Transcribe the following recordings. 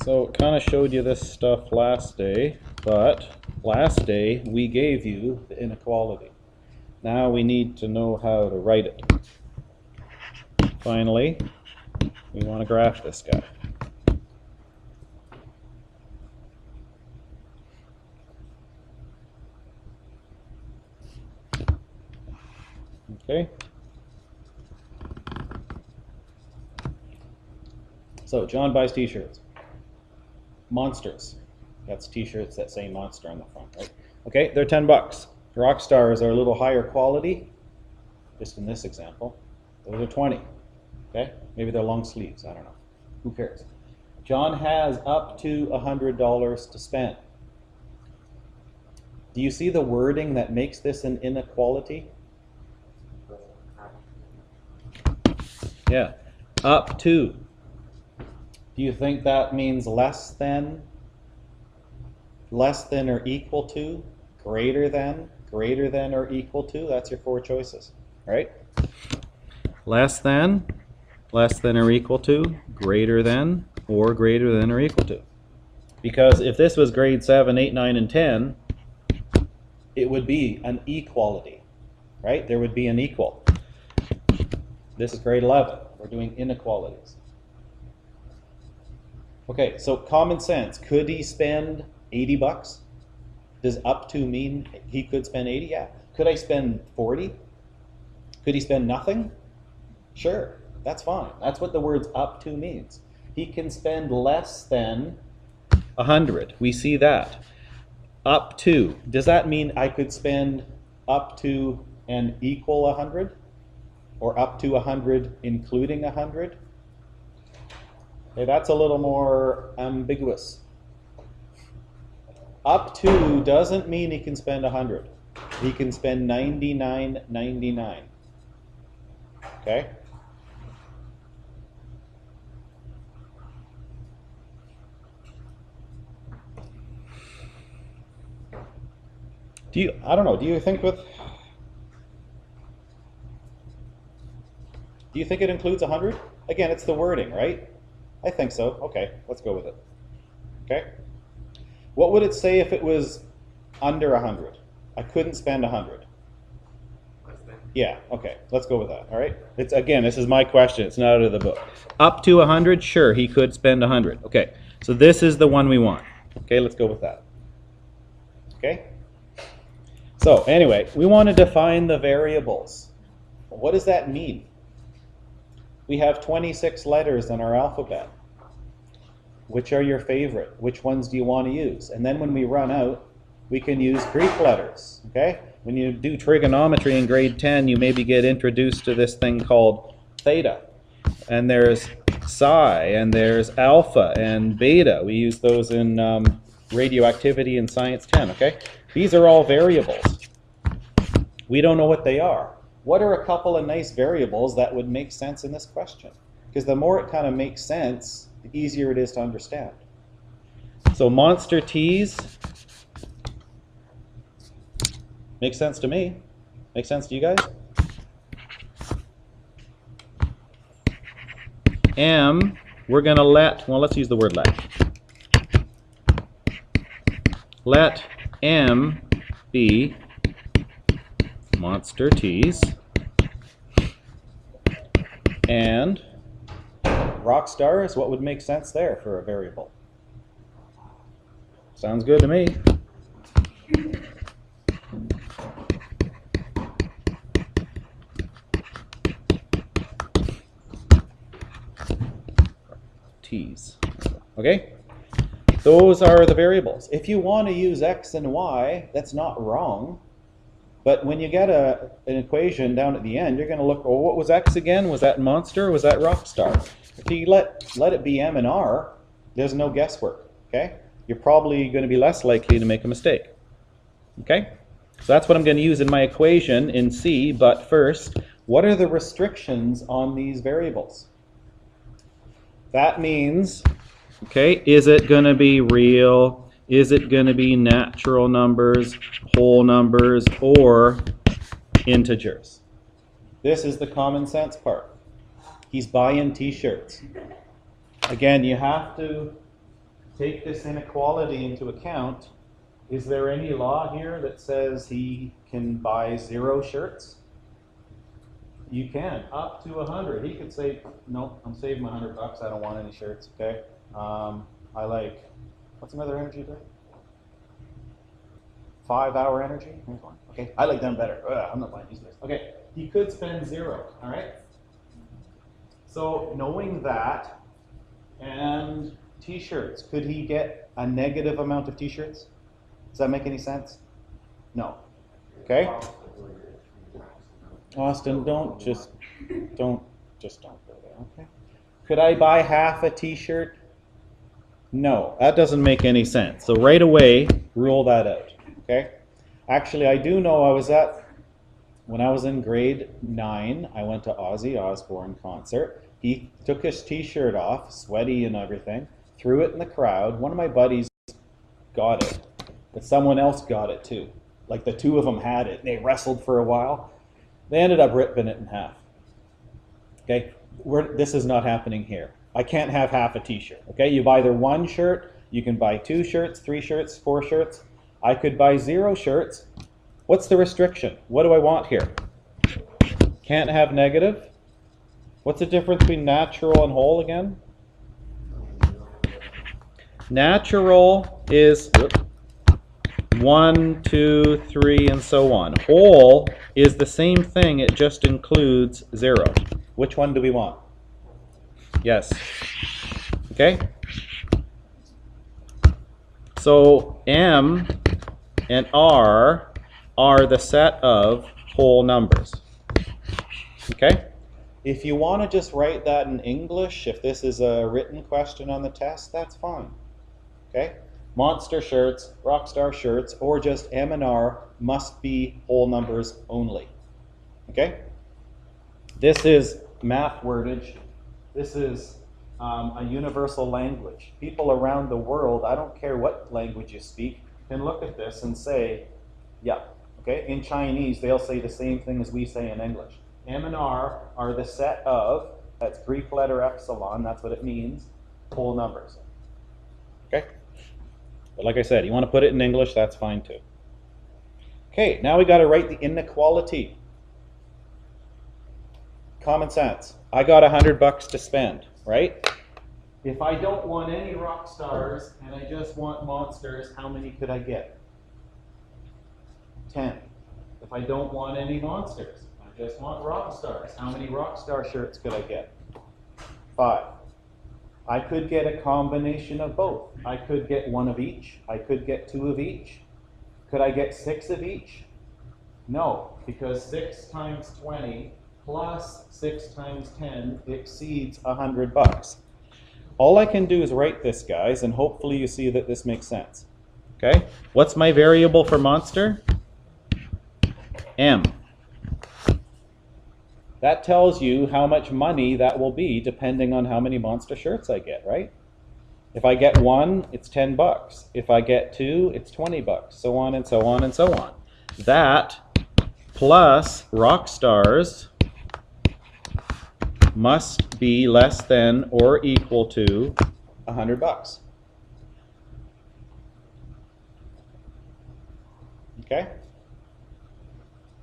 So it kind of showed you this stuff last day, but last day we gave you the inequality. Now we need to know how to write it. Finally, we want to graph this guy. Okay. So John buys t-shirts. Monsters. That's t-shirts that say monster on the front, right? Okay, they're 10 bucks. Rock stars are a little higher quality, just in this example. Those are 20. Okay? Maybe they're long sleeves, I don't know. Who cares? John has up to $100 to spend. Do you see the wording that makes this an inequality? Yeah, up to. Do you think that means less than or equal to, greater than or equal to? That's your four choices, right? Less than or equal to, greater than or equal to. Because if this was grade 7, 8, 9, and 10, it would be an equality, right? There would be an equal. This is grade 11. We're doing inequalities. Okay, so common sense. Could he spend 80 bucks? Does up to mean he could spend 80? Yeah. Could I spend 40? Could he spend nothing? Sure, that's fine. That's what the words up to means. He can spend less than 100. We see that. Up to. Does that mean I could spend up to and equal 100? Or up to 100 including 100? Okay, that's a little more ambiguous. Up to doesn't mean he can spend 100. He can spend 99.99. Okay? I don't know, do you think it includes 100? Again, it's the wording, right? I think so. Okay, let's go with it. Okay? What would it say if it was under 100? I couldn't spend 100. Yeah, okay, let's go with that, all right? Again, this is my question. It's not out of the book. Up to 100, sure, he could spend 100. Okay, so this is the one we want. Okay, let's go with that. Okay? So, anyway, we want to define the variables. What does that mean? We have 26 letters in our alphabet. Which are your favorite? Which ones do you want to use? And then when we run out, we can use Greek letters, okay? When you do trigonometry in grade 10, you maybe get introduced to this thing called theta. And there's psi, and there's alpha, and beta. We use those in radioactivity in Science 10, okay? These are all variables. We don't know what they are. What are a couple of nice variables that would make sense in this question? Because the more it kind of makes sense, the easier it is to understand. So monster T's makes sense to me. Makes sense to you guys? M, we're going to let's use the word let. Let M be monster T's, and rock stars, what would make sense there for a variable? Sounds good to me. T's. Okay? Those are the variables. If you want to use X and Y, that's not wrong. But when you get an equation down at the end, you're going to look, well, what was X again? Was that monster or was that rock star? If you let it be M and R, there's no guesswork, okay? You're probably going to be less likely to make a mistake, okay? So that's what I'm going to use in my equation in C, but first, what are the restrictions on these variables? That means, okay, is it going to be real? Is it going to be natural numbers, whole numbers, or integers? This is the common sense part. He's buying t-shirts. Again, you have to take this inequality into account, is there any law here that says he can buy 0 shirts? You can, up to 100. He could say, no, I'm saving my $100. I don't want any shirts, okay? I like, what's another energy drink? 5-hour energy? Here's one. Okay, I like them better. Ugh, I'm not buying these guys. Okay, he could spend 0, all right? So knowing that, and t-shirts, could he get a negative amount of t-shirts? Does that make any sense? No. Okay? Austin, don't go there, okay? Could I buy half a t-shirt? No, that doesn't make any sense. So right away, rule that out, okay? Actually, I do know when I was in grade 9, I went to Ozzy Osbourne concert. He took his t-shirt off, sweaty and everything, threw it in the crowd. One of my buddies got it, but someone else got it too. Like the two of them had it. They wrestled for a while. They ended up ripping it in half. Okay, this is not happening here. I can't have half a t-shirt. Okay, you buy either 1 shirt, you can buy 2 shirts, 3 shirts, 4 shirts. I could buy 0 shirts. What's the restriction? What do I want here? Can't have negative. What's the difference between natural and whole again? Natural is 1, 2, 3, and so on. Whole is the same thing, it just includes 0. Which one do we want? Yes. Okay? So M and R are the set of whole numbers. Okay? If you want to just write that in English, if this is a written question on the test, that's fine. Okay? Monster shirts, Rockstar shirts, or just M and R must be whole numbers only. Okay? This is math wordage. This is a universal language. People around the world, I don't care what language you speak, can look at this and say, yeah. Okay? In Chinese, they'll say the same thing as we say in English. M and R are the set of, that's Greek letter epsilon, that's what it means, whole numbers. Okay? But like I said, you want to put it in English, that's fine too. Okay, now we got to write the inequality. Common sense. I got $100 to spend, right? If I don't want any rock stars and I just want monsters, how many could I get? 10. If I don't want any monsters, I just want rock stars, how many rock star shirts could I get? 5. I could get a combination of both. I could get 1 of each. I could get 2 of each. Could I get 6 of each? No, because 6 times 20 plus 6 times 10 exceeds $100. All I can do is write this, guys, and hopefully you see that this makes sense. Okay? What's my variable for monster? M. That tells you how much money that will be depending on how many monster shirts I get, right? If I get 1, it's $10. If I get 2, it's $20. So on and so on and so on. That plus rock stars must be less than or equal to $100. Okay?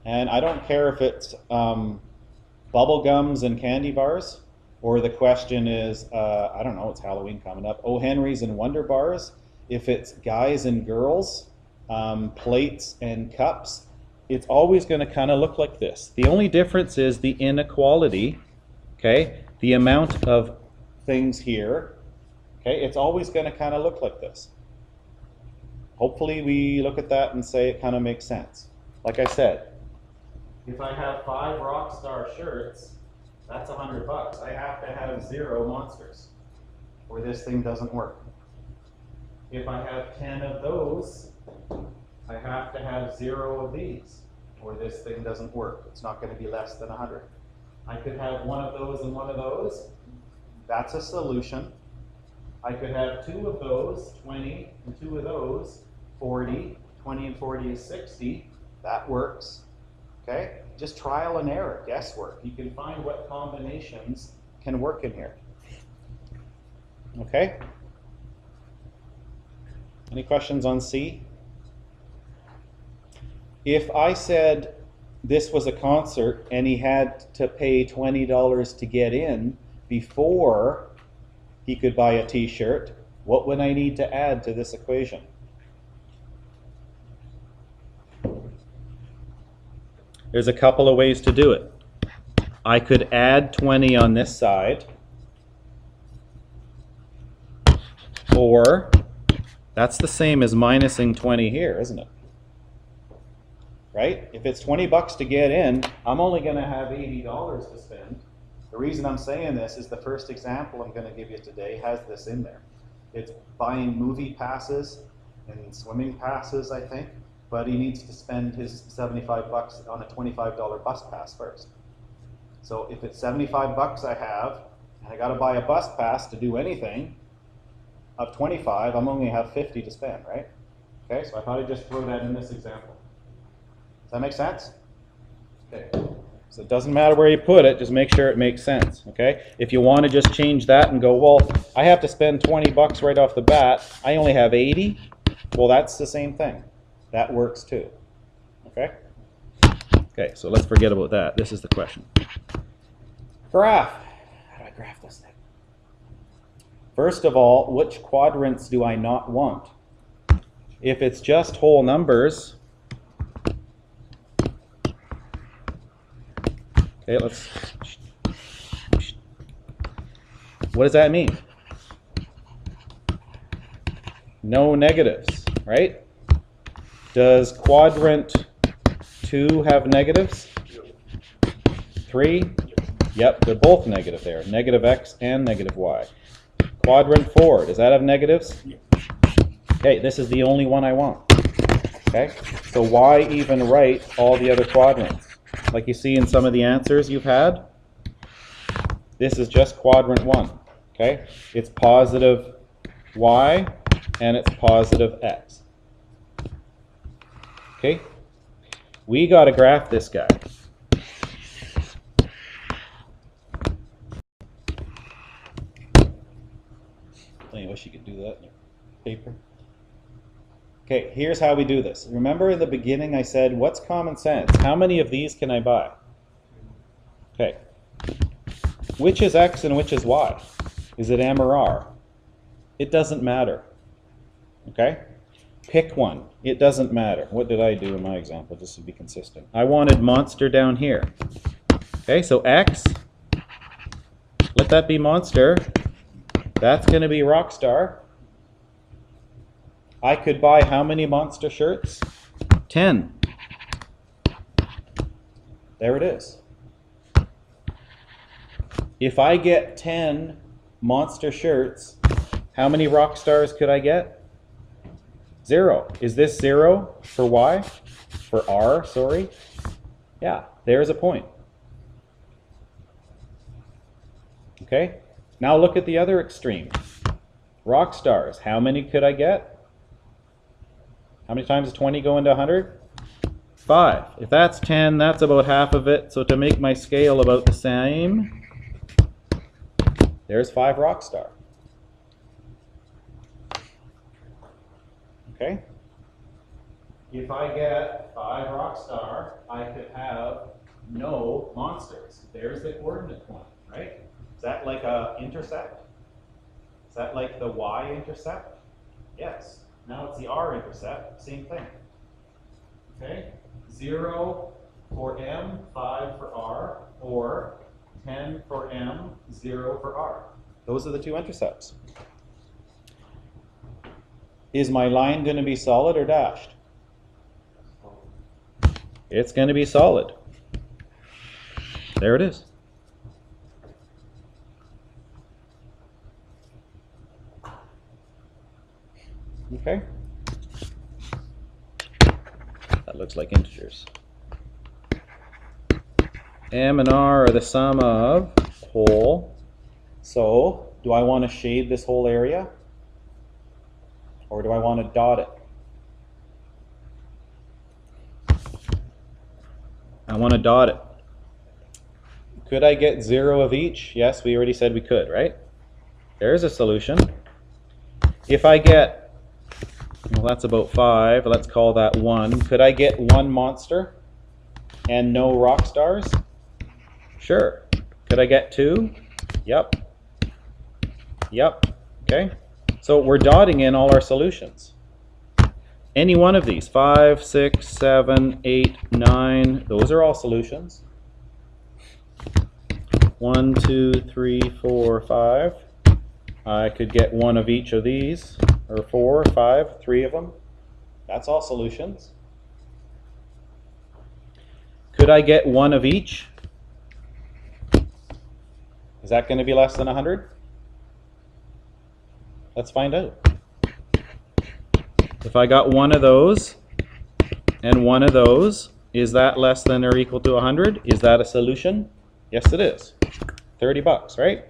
And I don't care if it's bubble gums and candy bars, or the question is, I don't know, it's Halloween coming up, O. Henry's and Wonder Bars. If it's guys and girls, plates and cups, it's always going to kind of look like this. The only difference is the inequality, okay? The amount of things here, okay? It's always going to kind of look like this. Hopefully we look at that and say it kind of makes sense. Like I said, if I have 5 Rockstar shirts, that's $100. I have to have 0 monsters, or this thing doesn't work. If I have 10 of those, I have to have 0 of these, or this thing doesn't work. It's not going to be less than 100. I could have 1 of those and 1 of those. That's a solution. I could have 2 of those, 20, and 2 of those, 40. 20 and 40 is 60. That works. Okay? Just trial and error, guesswork. You can find what combinations can work in here. Okay? Any questions on C? If I said this was a concert and he had to pay $20 to get in before he could buy a t-shirt, what would I need to add to this equation? There's a couple of ways to do it. I could add 20 on this side, or that's the same as minusing 20 here, isn't it? Right? If it's 20 bucks to get in, I'm only going to have $80 to spend. The reason I'm saying this is the first example I'm going to give you today has this in there. It's buying movie passes and swimming passes, I think, but he needs to spend his 75 bucks on a $25 bus pass first. So if it's 75 bucks I have, and I got to buy a bus pass to do anything, of 25, I'm only going to have 50 to spend, right? Okay, so I thought I'd just throw that in this example. Does that make sense? Okay. So it doesn't matter where you put it, just make sure it makes sense, okay? If you want to just change that and go, well, I have to spend 20 bucks right off the bat, I only have 80, well, that's the same thing. That works too, okay? Okay, so let's forget about that. This is the question. Graph. How do I graph this thing? First of all, which quadrants do I not want? If it's just whole numbers, okay, what does that mean? No negatives, right? Does quadrant 2 have negatives? 3? Yep, they're both negative there. Negative x and negative y. Quadrant 4, does that have negatives? Okay, this is the only one I want. Okay, so why even write all the other quadrants? Like you see in some of the answers you've had, this is just quadrant 1. Okay, it's positive y and it's positive x. Okay, we got to graph this guy. I wish you could do that in your paper. Okay, here's how we do this. Remember in the beginning I said, what's common sense? How many of these can I buy? Okay. Which is x and which is y? Is it m or r? It doesn't matter. Okay? Pick one. It doesn't matter. What did I do in my example, just to be consistent? I wanted monster down here. Okay, so x, let that be monster. That's going to be Rockstar. I could buy how many monster shirts? 10. There it is. If I get 10 monster shirts, how many Rockstars could I get? 0. Is this 0 for Y? For R, sorry? Yeah, there's a point. Okay? Now look at the other extreme. Rockstars, how many could I get? How many times does 20 go into 100? 5. If that's 10, that's about half of it. So to make my scale about the same, there's 5 Rockstar. Okay? If I get 5 Rockstar, I could have no monsters. There's the coordinate point, right? Is that like a intercept? Is that like the y-intercept? Yes. Now it's the r-intercept, same thing. Okay? 0 for m, 5 for r, or 10 for m, 0 for r. Those are the two intercepts. Is my line going to be solid or dashed? It's going to be solid. There it is. Okay. That looks like integers. M and R are the sum of whole. So, do I want to shade this whole area? Or do I want to dot it? I want to dot it. Could I get 0 of each? Yes, we already said we could, right? There's a solution. If I get Well, that's about 5. Let's call that 1. Could I get 1 monster and no rock stars? Sure. Could I get 2? Yep. Yep. Okay. So we're dotting in all our solutions. Any one of these, 5, 6, 7, 8, 9, those are all solutions. 1, 2, 3, 4, 5. I could get 1 of each of these, or 4, 5, 3 of them. That's all solutions. Could I get 1 of each? Is that going to be less than 100? Let's find out. If I got 1 of those and 1 of those, is that less than or equal to 100? Is that a solution? Yes, it is. 30 bucks, right?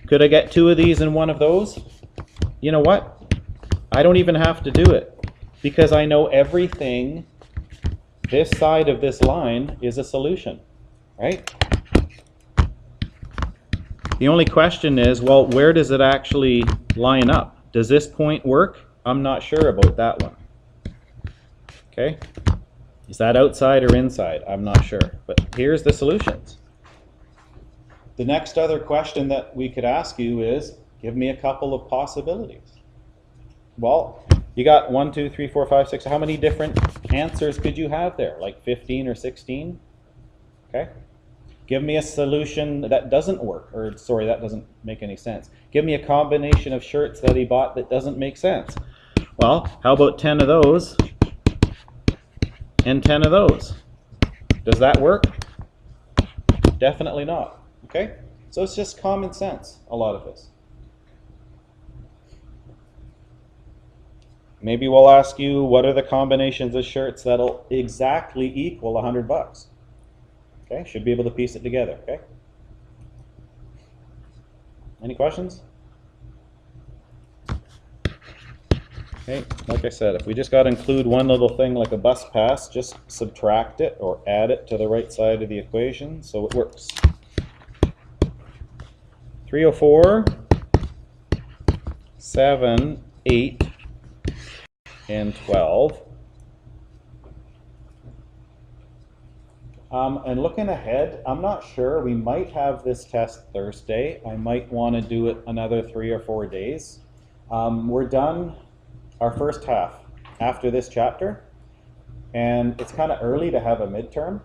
Could I get 2 of these and 1 of those? You know what? I don't even have to do it because I know everything this side of this line is a solution, right? The only question is, well, where does it actually line up? Does this point work? I'm not sure about that one. Okay? Is that outside or inside? I'm not sure. But here's the solutions. The next other question that we could ask you is, give me a couple of possibilities. Well, you got 1, 2, 3, 4, 5, 6. How many different answers could you have there? Like 15 or 16? Okay? Give me a solution that doesn't work, or sorry, that doesn't make any sense. Give me a combination of shirts that he bought that doesn't make sense. Well, how about 10 of those and 10 of those? Does that work? Definitely not. Okay? So it's just common sense, a lot of this. Maybe we'll ask you, what are the combinations of shirts that'll exactly equal 100 bucks? Okay, should be able to piece it together, okay? Any questions? Okay, like I said, if we just got to include one little thing like a bus pass, just subtract it or add it to the right side of the equation so it works. 304, 7, 8, and 12. And looking ahead, I'm not sure. We might have this test Thursday. I might want to do it another 3 or 4 days. We're done our first half after this chapter, and it's kind of early to have a midterm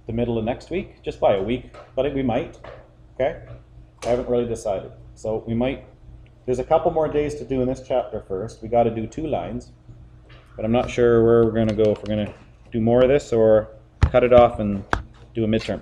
the middle of next week, just by a week, but we might. Okay, I haven't really decided, so we might. There's a couple more days to do in this chapter first. We got to do 2 lines, but I'm not sure where we're going to go, if we're going to do more of this or cut it off and do a midterm.